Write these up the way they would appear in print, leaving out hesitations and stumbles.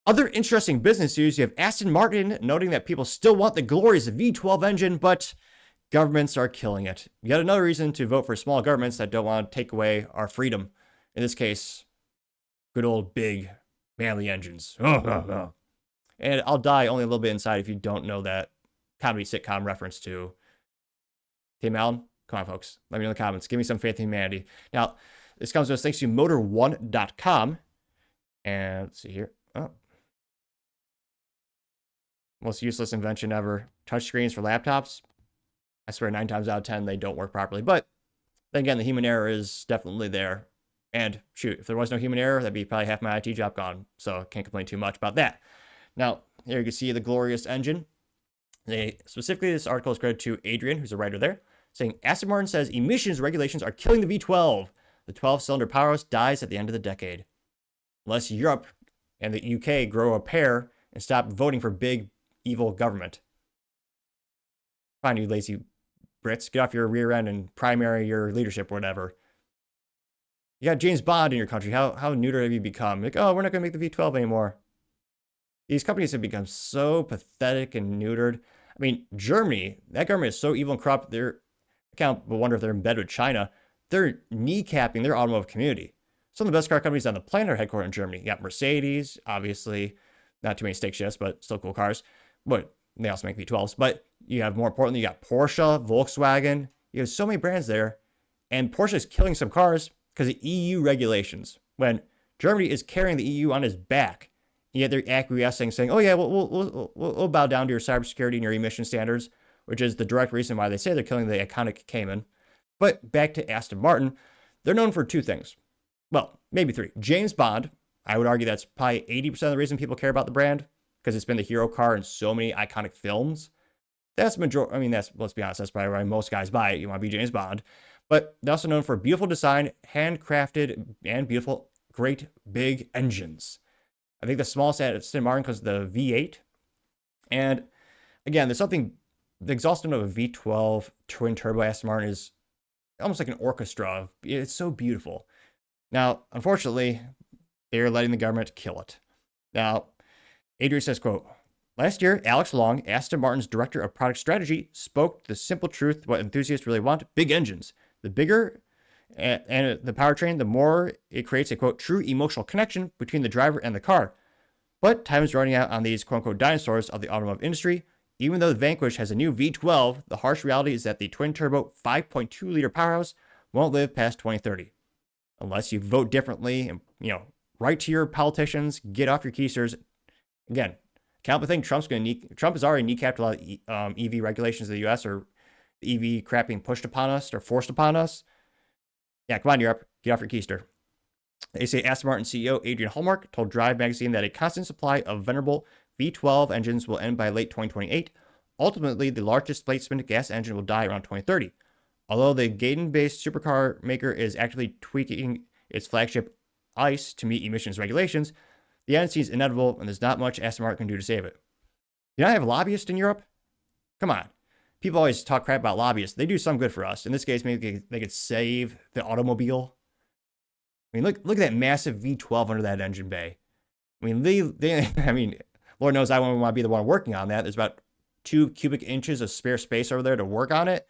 Other interesting business news, you have Aston Martin noting that people still want the glories of V12 engine, but governments are killing it. Yet another reason to vote for small governments that don't want to take away our freedom. In this case, good old big manly engines. And I'll die only a little bit inside if you don't know that comedy sitcom reference to Tim Allen. Come on, folks. Let me know in the comments. Give me some faith in humanity. Now, this comes to us thanks to motor1.com. And let's see here. Oh. Most useless invention ever. Touchscreens for laptops. I swear 9 times out of 10 they don't work properly. But then again, the human error is definitely there. And shoot, if there was no human error, that'd be probably half my IT job gone. So can't complain too much about that. Now, here you can see the glorious engine. Specifically, this article is credited to Adrian, who's a writer there, saying Aston Martin says emissions regulations are killing the V12. The 12-cylinder powerhouse dies at the end of the decade. Unless Europe and the UK grow a pair and stop voting for big, evil government. Fine, you lazy Brits. Get off your rear end and primary your leadership or whatever. You got James Bond in your country. How neuter have you become? Like, oh, we're not going to make the V12 anymore. These companies have become so pathetic and neutered. I mean, Germany, that government is so evil and corrupt. I can't wonder if they're in bed with China. They're kneecapping their automotive community. Some of the best car companies on the planet are headquartered in Germany. You got Mercedes, obviously, not too many stick shifts, but still cool cars. But they also make V12s. But you have, more importantly, you got Porsche, Volkswagen. You have so many brands there. And Porsche is killing some cars because of EU regulations. When Germany is carrying the EU on its back, yet they're acquiescing, saying, oh yeah, we'll bow down to your cybersecurity and your emission standards, which is the direct reason why they say they're killing the iconic Cayman. But back to Aston Martin, they're known for 2 things. Well, maybe 3. James Bond, I would argue that's probably 80% of the reason people care about the brand, because it's been the hero car in so many iconic films. Let's be honest, that's probably why most guys buy it. You want to be James Bond. But they're also known for beautiful design, handcrafted, and beautiful, great, big engines. I think the smallest Aston Martin was the V8. And again, there's something, the exhaust note of a V12 twin turbo Aston Martin is almost like an orchestra. It's so beautiful. Now, unfortunately, they're letting the government kill it. Now, Adrian says, quote, last year, Alex Long, Aston Martin's director of product strategy, spoke the simple truth what enthusiasts really want, big engines. The bigger and the powertrain, the more it creates a, quote, true emotional connection between the driver and the car. But time is running out on these, quote, unquote, dinosaurs of the automotive industry. Even though the Vanquish has a new V12, the harsh reality is that the twin-turbo 5.2-liter powerhouse won't live past 2030. Unless you vote differently and, write to your politicians, get off your keisters. Again, can't think Trump has already kneecapped a lot of EV regulations in the U.S. or EV crap being pushed upon us or forced upon us. Yeah, come on, Europe. Get off your keister. They say Aston Martin CEO Adrian Hallmark told Drive magazine that a constant supply of venerable V12 engines will end by late 2028. Ultimately, the large displacement gas engine will die around 2030. Although the Gaydon-based supercar maker is actively tweaking its flagship ICE to meet emissions regulations, the end seems inevitable, and there's not much Aston Martin can do to save it. Do you not have lobbyists in Europe? Come on. People always talk crap about lobbyists. They do some good for us. In this case, maybe they could save the automobile. I mean, look at that massive V12 under that engine bay. I mean, Lord knows I wouldn't want to be the one working on that. There's about 2 cubic inches of spare space over there to work on it.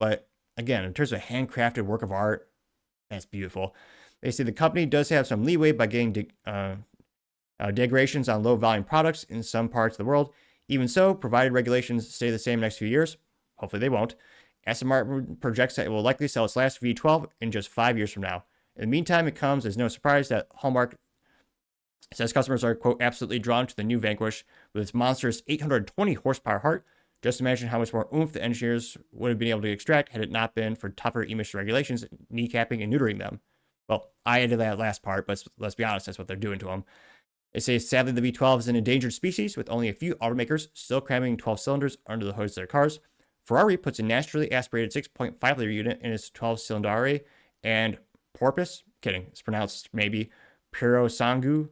But again, in terms of handcrafted work of art, that's beautiful. They say the company does have some leeway by getting degradations on low volume products in some parts of the world. Even so, provided regulations stay the same next few years, hopefully they won't, Aston Martin projects that it will likely sell its last V12 in just 5 years from now. In the meantime, it comes as no surprise that Hallmark says customers are, quote, absolutely drawn to the new Vanquish with its monstrous 820 horsepower heart. Just imagine how much more oomph the engineers would have been able to extract had it not been for tougher emission regulations, kneecapping and neutering them. Well, I added that last part, but let's be honest, that's what they're doing to them. They say, sadly, the V12 is an endangered species, with only a few automakers still cramming 12 cylinders under the hoods of their cars. Ferrari puts a naturally aspirated 6.5-liter unit in its 12-cylinder, and Porpoise, it's pronounced maybe, Puro Sangue,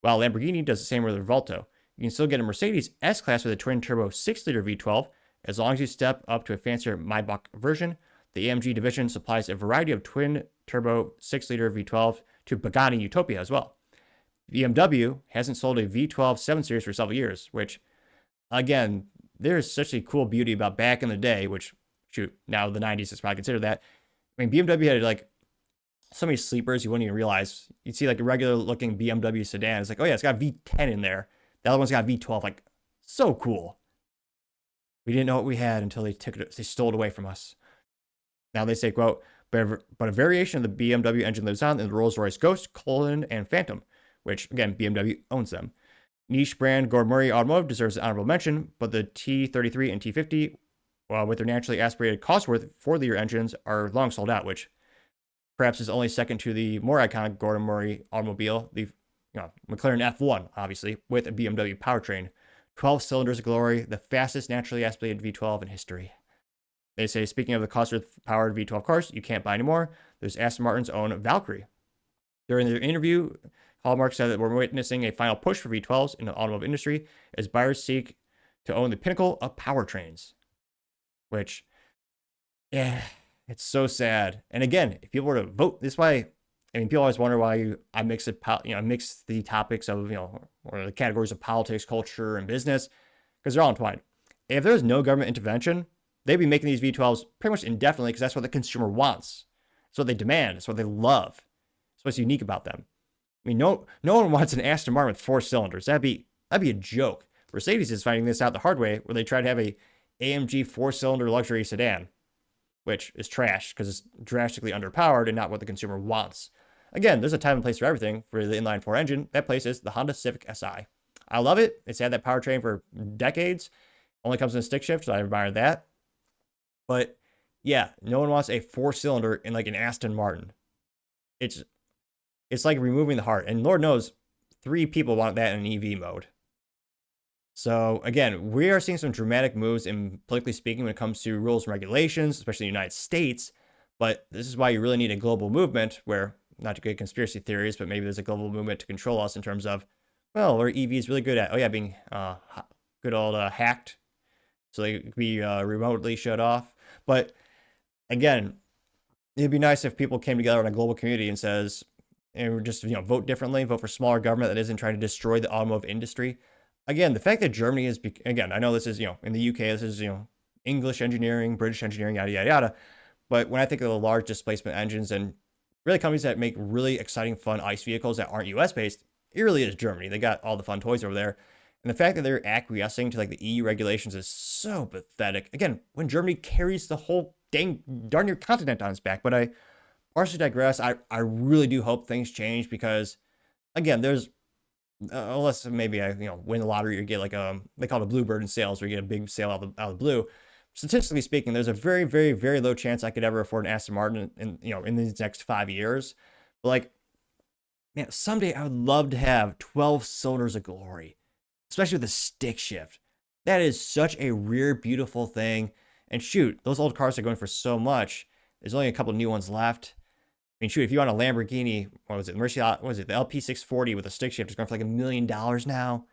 while Lamborghini does the same with their Volto. You can still get a Mercedes S-Class with a twin-turbo 6-liter V12, as long as you step up to a fancier Maybach version. The AMG division supplies a variety of twin-turbo 6-liter V12 to Bugatti Utopia as well. BMW hasn't sold a V12 7 Series for several years, which, again, there's such a cool beauty about back in the day, which, shoot, now the 90s is probably considered that. I mean, BMW had like so many sleepers you wouldn't even realize. You'd see like a regular looking BMW sedan. It's like, oh yeah, it's got V10 in there. The other one's got V12. Like, so cool. We didn't know what we had until they stole it away from us. Now they say, quote, but a variation of the BMW engine lives on in the Rolls-Royce Ghost, Cullinan, and Phantom, which, again, BMW owns them. Niche brand Gordon Murray Automotive deserves an honorable mention, but the T33 and T50, with their naturally aspirated Cosworth 4-liter engines, are long sold out, which perhaps is only second to the more iconic Gordon Murray automobile, the McLaren F1, obviously, with a BMW powertrain. 12 cylinders of glory, the fastest naturally aspirated V12 in history. They say, speaking of the Cosworth-powered V12 cars you can't buy anymore, there's Aston Martin's own Valkyrie. During their interview, Hallmark said that we're witnessing a final push for V12s in the automotive industry as buyers seek to own the pinnacle of powertrains. Which, yeah, it's so sad. And again, if people were to vote this way, I mean, people always wonder why I mix the topics of, or the categories of politics, culture, and business, because they're all entwined. If there was no government intervention, they'd be making these V12s pretty much indefinitely because that's what the consumer wants. It's what they demand. It's what they love. It's what's unique about them. I mean, no one wants an Aston Martin with 4 cylinders. That'd be a joke. Mercedes is finding this out the hard way, where they try to have a AMG 4-cylinder luxury sedan, which is trash because it's drastically underpowered and not what the consumer wants. Again, there's a time and place for everything. For the inline 4 engine, that place is the Honda Civic Si. I love it. It's had that powertrain for decades. Only comes in a stick shift, so I admire that. But yeah, no one wants a 4-cylinder in like an Aston Martin. It's like removing the heart. And Lord knows, 3 people want that in an EV mode. So again, we are seeing some dramatic moves in politically speaking when it comes to rules and regulations, especially in the United States. But this is why you really need a global movement where, not to get conspiracy theories, but maybe there's a global movement to control us in terms of, well, what are EVs really good at? Oh yeah, being good old hacked. So they could be remotely shut off. But again, it'd be nice if people came together in a global community and says, and just vote differently, vote for smaller government that isn't trying to destroy the automotive industry. Again, the fact that Germany is, again, I know this is, in the UK, this is, English engineering, British engineering, yada, yada, yada. But when I think of the large displacement engines and really companies that make really exciting, fun ICE vehicles that aren't US based, it really is Germany. They got all the fun toys over there. And the fact that they're acquiescing to like the EU regulations is so pathetic. Again, when Germany carries the whole darn near continent on its back. But I partially digress. I really do hope things change because, again, there's, unless maybe I win the lottery or get like they call it a bluebird in sales, where you get a big sale out of the blue. Statistically speaking, there's a very, very, very low chance I could ever afford an Aston Martin in these next 5 years. But like, man, someday I would love to have 12 cylinders of glory, especially with a stick shift. That is such a rare, beautiful thing. And shoot, those old cars are going for so much. There's only a couple new ones left. I mean, shoot, if you want a Lamborghini, what was it, the LP640 with a stick shift is going for like $1 million now.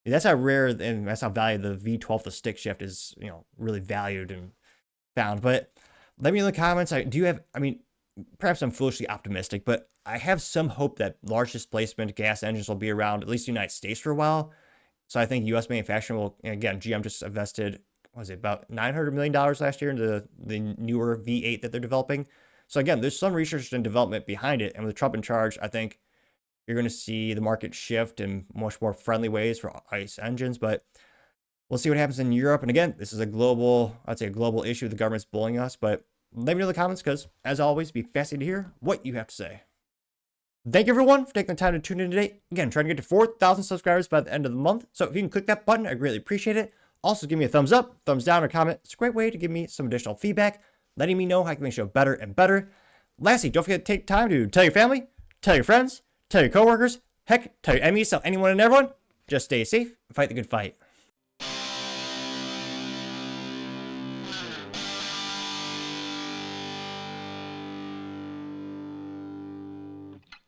That's how rare and that's how valued the V12, the stick shift, is, really valued and found. But let me know in the comments. Perhaps I'm foolishly optimistic, but I have some hope that large displacement gas engines will be around, at least the United States, for a while. So I think U.S. manufacturing will, again, GM just invested, about $900 million last year into the newer V8 that they're developing. So again, there's some research and development behind it. And with Trump in charge, I think you're going to see the market shift in much more friendly ways for ICE engines. But we'll see what happens in Europe. And again, this is a global issue. The government's bullying us. But let me know in the comments because, as always, be fascinated to hear what you have to say. Thank you, everyone, for taking the time to tune in today. Again, trying to get to 4,000 subscribers by the end of the month. So if you can click that button, I greatly appreciate it. Also, give me a thumbs up, thumbs down, or comment. It's a great way to give me some additional feedback, letting me know how I can make the show better and better. Lastly, don't forget to take time to tell your family, tell your friends, tell your coworkers, heck, tell your enemies, tell anyone and everyone. Just stay safe and fight the good fight.